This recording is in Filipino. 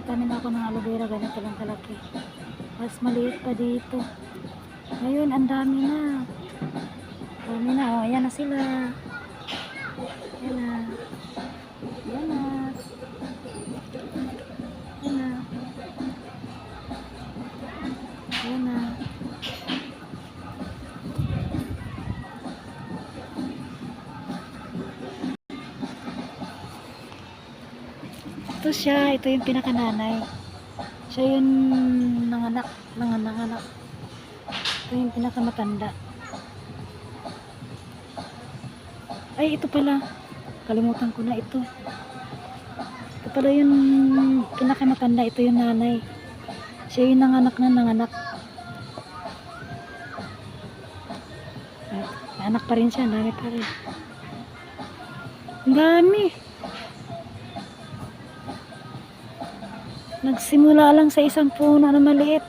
nagtanim ako ng aloe vera, ganito lang kalaki. Mas maliit pa dito. Ngayon, ang dami na. Dami na. O, ayan na sila. Ayan na. Ayan na. Ayan na. Ayan na. Ito siya. Ito yung pinakananay. Siya yung nanganak. Ito yung pinakamatanda. Ay, ito pala. Kalimutan ko na ito. Ito pala yung pinakamatanda. Ito yung nanay. Siya yung nanganak. Ay, anak pa rin siya. Dami pa rin. Ang dami. Nagsimula lang sa isang puno na maliit.